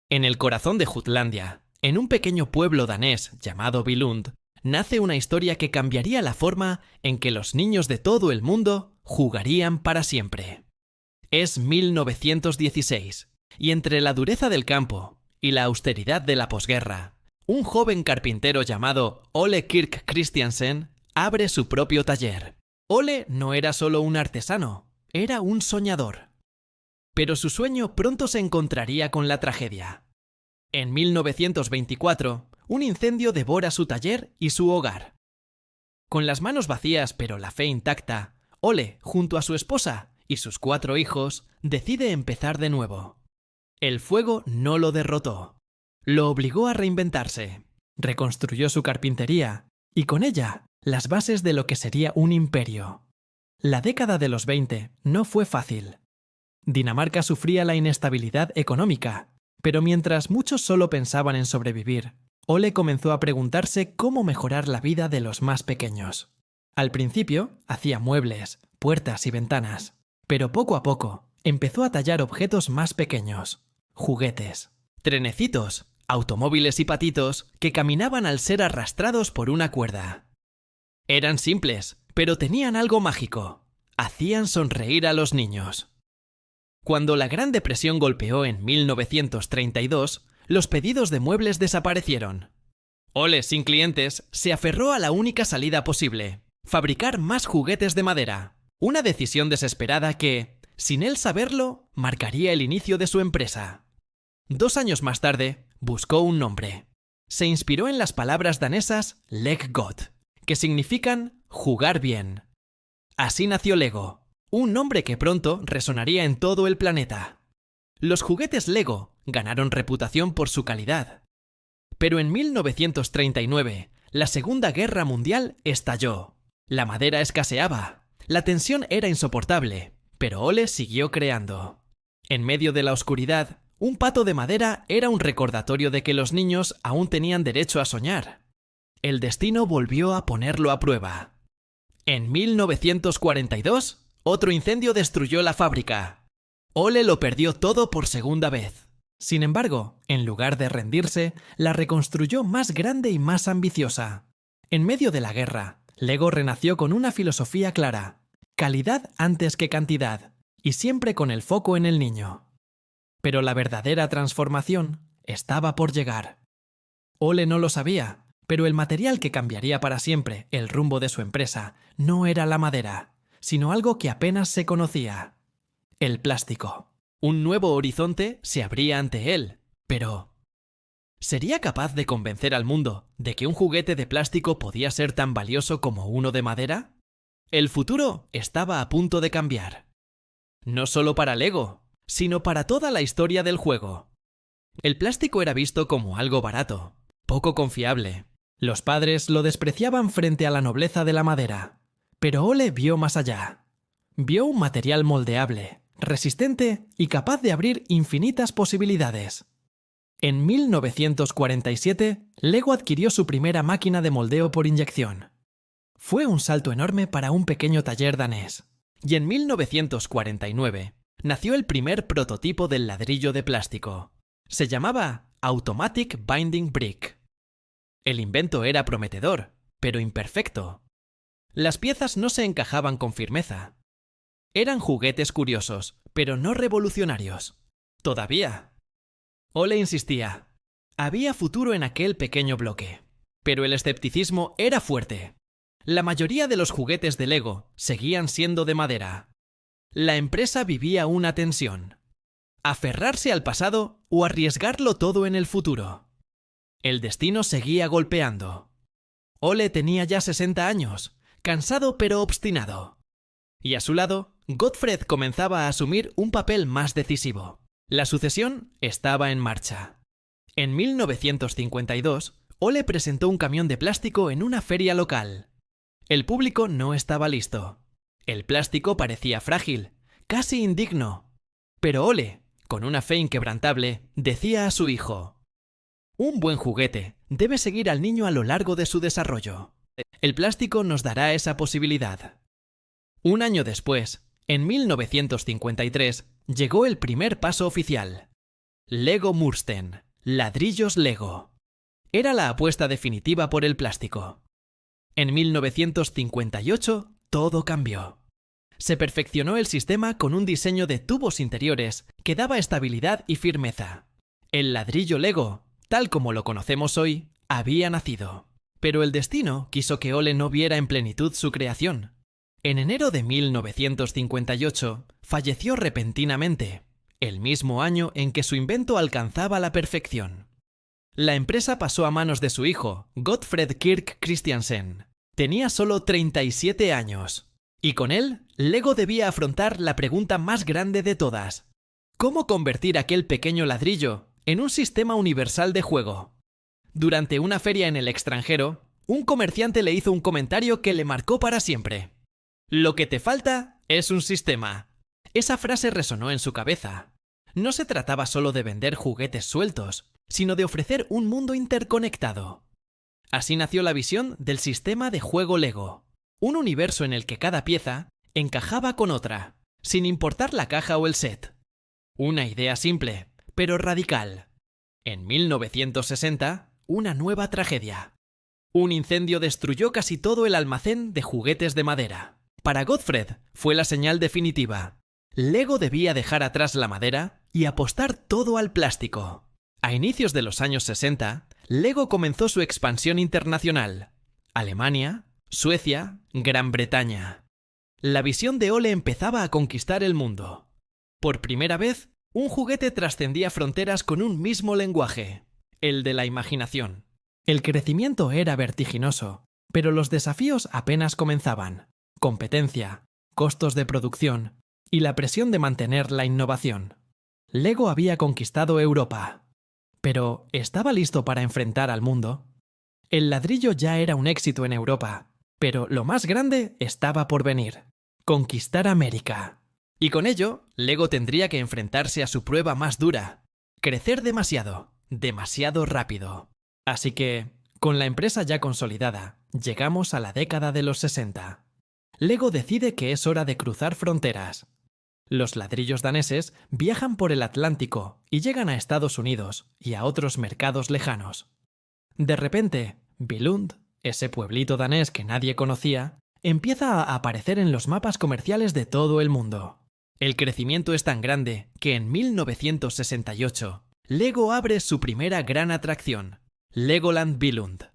En el corazón de Jutlandia, en un pequeño pueblo danés llamado Billund, nace una historia que cambiaría la forma en que los niños de todo el mundo jugarían para siempre. Es 1916, y entre la dureza del campo y la austeridad de la posguerra, un joven carpintero llamado Ole Kirk Christiansen abre su propio taller. Ole no era solo un artesano, era un soñador. Pero su sueño pronto se encontraría con la tragedia. En 1924, un incendio devora su taller y su hogar. Con las manos vacías pero la fe intacta, Ole, junto a su esposa y sus 4 hijos, decide empezar de nuevo. El fuego no lo derrotó. Lo obligó a reinventarse. Reconstruyó su carpintería y con ella las bases de lo que sería un imperio. La década de los 20 no fue fácil. Dinamarca sufría la inestabilidad económica, pero mientras muchos solo pensaban en sobrevivir, Ole comenzó a preguntarse cómo mejorar la vida de los más pequeños. Al principio hacía muebles, puertas y ventanas, pero poco a poco empezó a tallar objetos más pequeños, juguetes, trenecitos, automóviles y patitos que caminaban al ser arrastrados por una cuerda. Eran simples, pero tenían algo mágico. Hacían sonreír a los niños. Cuando la Gran Depresión golpeó en 1932, los pedidos de muebles desaparecieron. Ole, sin clientes, se aferró a la única salida posible: fabricar más juguetes de madera. Una decisión desesperada que, sin él saberlo, marcaría el inicio de su empresa. 2 años más tarde, buscó un nombre. Se inspiró en las palabras danesas Leg Godt, que significan jugar bien. Así nació Lego, un nombre que pronto resonaría en todo el planeta. Los juguetes Lego ganaron reputación por su calidad. Pero en 1939, la Segunda Guerra Mundial estalló. La madera escaseaba. La tensión era insoportable, pero Ole siguió creando. En medio de la oscuridad, un pato de madera era un recordatorio de que los niños aún tenían derecho a soñar. El destino volvió a ponerlo a prueba. En 1942, otro incendio destruyó la fábrica. Ole lo perdió todo por segunda vez. Sin embargo, en lugar de rendirse, la reconstruyó más grande y más ambiciosa. En medio de la guerra, Lego renació con una filosofía clara: calidad antes que cantidad, y siempre con el foco en el niño. Pero la verdadera transformación estaba por llegar. Ole no lo sabía, pero el material que cambiaría para siempre el rumbo de su empresa no era la madera, sino algo que apenas se conocía: el plástico. Un nuevo horizonte se abría ante él, pero ¿sería capaz de convencer al mundo de que un juguete de plástico podía ser tan valioso como uno de madera? El futuro estaba a punto de cambiar. No solo para Lego, sino para toda la historia del juego. El plástico era visto como algo barato, poco confiable. Los padres lo despreciaban frente a la nobleza de la madera. Pero Ole vio más allá. Vio un material moldeable, resistente y capaz de abrir infinitas posibilidades. En 1947, Lego adquirió su primera máquina de moldeo por inyección. Fue un salto enorme para un pequeño taller danés. Y en 1949 nació el primer prototipo del ladrillo de plástico. Se llamaba Automatic Binding Brick. El invento era prometedor, pero imperfecto. Las piezas no se encajaban con firmeza. Eran juguetes curiosos, pero no revolucionarios. Todavía. Ole insistía. Había futuro en aquel pequeño bloque. Pero el escepticismo era fuerte. La mayoría de los juguetes de Lego seguían siendo de madera. La empresa vivía una tensión: aferrarse al pasado o arriesgarlo todo en el futuro. El destino seguía golpeando. Ole tenía ya 60 años, cansado pero obstinado. Y a su lado, Gottfried comenzaba a asumir un papel más decisivo. La sucesión estaba en marcha. En 1952, Ole presentó un camión de plástico en una feria local. El público no estaba listo. El plástico parecía frágil, casi indigno. Pero Ole, con una fe inquebrantable, decía a su hijo: un buen juguete debe seguir al niño a lo largo de su desarrollo. El plástico nos dará esa posibilidad. Un año después, en 1953, llegó el primer paso oficial. Lego Mursten, ladrillos Lego. Era la apuesta definitiva por el plástico. En 1958 todo cambió. Se perfeccionó el sistema con un diseño de tubos interiores que daba estabilidad y firmeza. El ladrillo Lego, tal como lo conocemos hoy, había nacido. Pero el destino quiso que Ole no viera en plenitud su creación. En enero de 1958 falleció repentinamente, el mismo año en que su invento alcanzaba la perfección. La empresa pasó a manos de su hijo, Gottfred Kirk Christiansen. Tenía solo 37 años. Y con él, Lego debía afrontar la pregunta más grande de todas. ¿Cómo convertir aquel pequeño ladrillo en un sistema universal de juego? Durante una feria en el extranjero, un comerciante le hizo un comentario que le marcó para siempre. «Lo que te falta es un sistema». Esa frase resonó en su cabeza. No se trataba solo de vender juguetes sueltos, sino de ofrecer un mundo interconectado. Así nació la visión del sistema de juego Lego, un universo en el que cada pieza encajaba con otra, sin importar la caja o el set. Una idea simple, pero radical. En 1960, una nueva tragedia. Un incendio destruyó casi todo el almacén de juguetes de madera. Para Gottfred fue la señal definitiva. Lego debía dejar atrás la madera y apostar todo al plástico. A inicios de los años 60, Lego comenzó su expansión internacional. Alemania, Suecia, Gran Bretaña. La visión de Ole empezaba a conquistar el mundo. Por primera vez, un juguete trascendía fronteras con un mismo lenguaje, el de la imaginación. El crecimiento era vertiginoso, pero los desafíos apenas comenzaban. Competencia, costos de producción y la presión de mantener la innovación. Lego había conquistado Europa. Pero, ¿estaba listo para enfrentar al mundo? El ladrillo ya era un éxito en Europa, pero lo más grande estaba por venir: conquistar América. Y con ello, Lego tendría que enfrentarse a su prueba más dura: crecer demasiado, demasiado rápido. Así que, con la empresa ya consolidada, llegamos a la década de los 60. Lego decide que es hora de cruzar fronteras. Los ladrillos daneses viajan por el Atlántico y llegan a Estados Unidos y a otros mercados lejanos. De repente, Billund, ese pueblito danés que nadie conocía, empieza a aparecer en los mapas comerciales de todo el mundo. El crecimiento es tan grande que en 1968, Lego abre su primera gran atracción, Legoland Billund.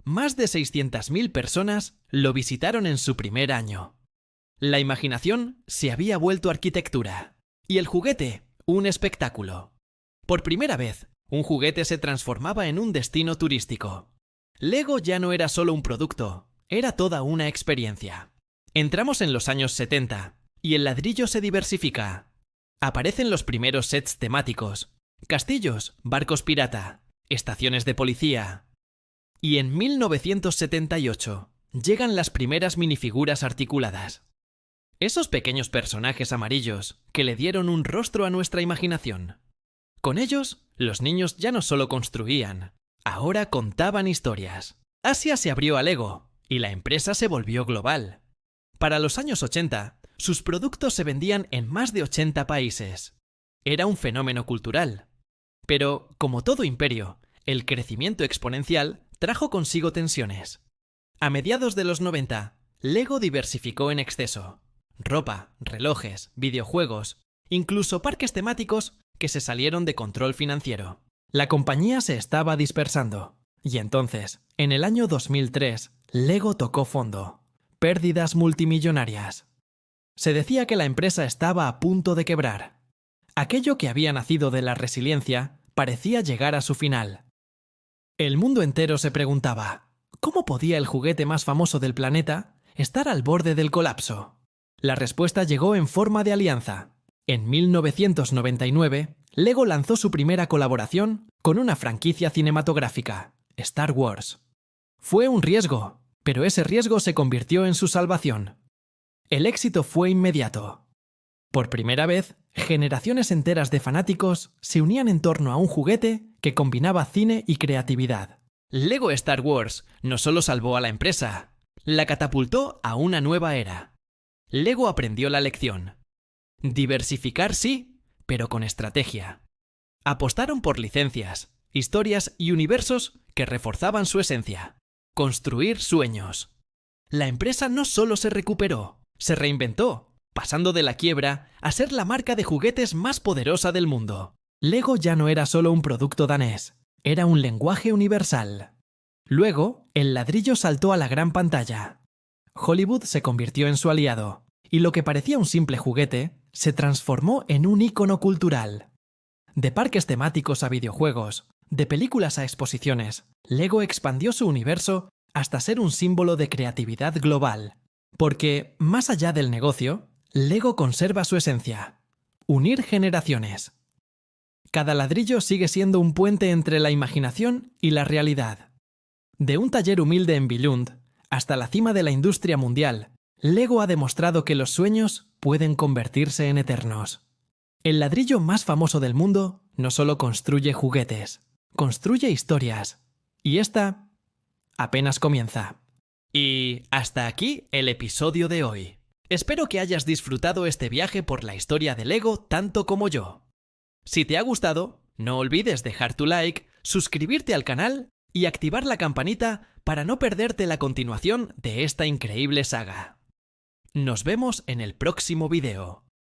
Más de 600.000 personas lo visitaron en su primer año. La imaginación se había vuelto arquitectura y el juguete un espectáculo. Por primera vez, un juguete se transformaba en un destino turístico. Lego ya no era solo un producto, era toda una experiencia. Entramos en los años 70 y el ladrillo se diversifica. Aparecen los primeros sets temáticos: castillos, barcos pirata, estaciones de policía. Y en 1978 llegan las primeras minifiguras articuladas. Esos pequeños personajes amarillos que le dieron un rostro a nuestra imaginación. Con ellos, los niños ya no solo construían, ahora contaban historias. Asia se abrió a Lego y la empresa se volvió global. Para los años 80, sus productos se vendían en más de 80 países. Era un fenómeno cultural. Pero, como todo imperio, el crecimiento exponencial trajo consigo tensiones. A mediados de los 90, Lego diversificó en exceso. Ropa, relojes, videojuegos, incluso parques temáticos que se salieron de control financiero. La compañía se estaba dispersando. Y entonces, en el año 2003, Lego tocó fondo. Pérdidas multimillonarias. Se decía que la empresa estaba a punto de quebrar. Aquello que había nacido de la resiliencia parecía llegar a su final. El mundo entero se preguntaba: ¿cómo podía el juguete más famoso del planeta estar al borde del colapso? La respuesta llegó en forma de alianza. En 1999, Lego lanzó su primera colaboración con una franquicia cinematográfica, Star Wars. Fue un riesgo, pero ese riesgo se convirtió en su salvación. El éxito fue inmediato. Por primera vez, generaciones enteras de fanáticos se unían en torno a un juguete que combinaba cine y creatividad. Lego Star Wars no solo salvó a la empresa, la catapultó a una nueva era. Lego aprendió la lección. Diversificar sí, pero con estrategia. Apostaron por licencias, historias y universos que reforzaban su esencia. Construir sueños. La empresa no solo se recuperó, se reinventó, pasando de la quiebra a ser la marca de juguetes más poderosa del mundo. Lego ya no era solo un producto danés, era un lenguaje universal. Luego, el ladrillo saltó a la gran pantalla. Hollywood se convirtió en su aliado, y lo que parecía un simple juguete se transformó en un ícono cultural. De parques temáticos a videojuegos, de películas a exposiciones, Lego expandió su universo hasta ser un símbolo de creatividad global. Porque, más allá del negocio, Lego conserva su esencia: unir generaciones. Cada ladrillo sigue siendo un puente entre la imaginación y la realidad. De un taller humilde en Billund hasta la cima de la industria mundial, Lego ha demostrado que los sueños pueden convertirse en eternos. El ladrillo más famoso del mundo no solo construye juguetes, construye historias. Y esta apenas comienza. Y hasta aquí el episodio de hoy. Espero que hayas disfrutado este viaje por la historia de Lego tanto como yo. Si te ha gustado, no olvides dejar tu like, suscribirte al canal y activar la campanita para no perderte la continuación de esta increíble saga. Nos vemos en el próximo video.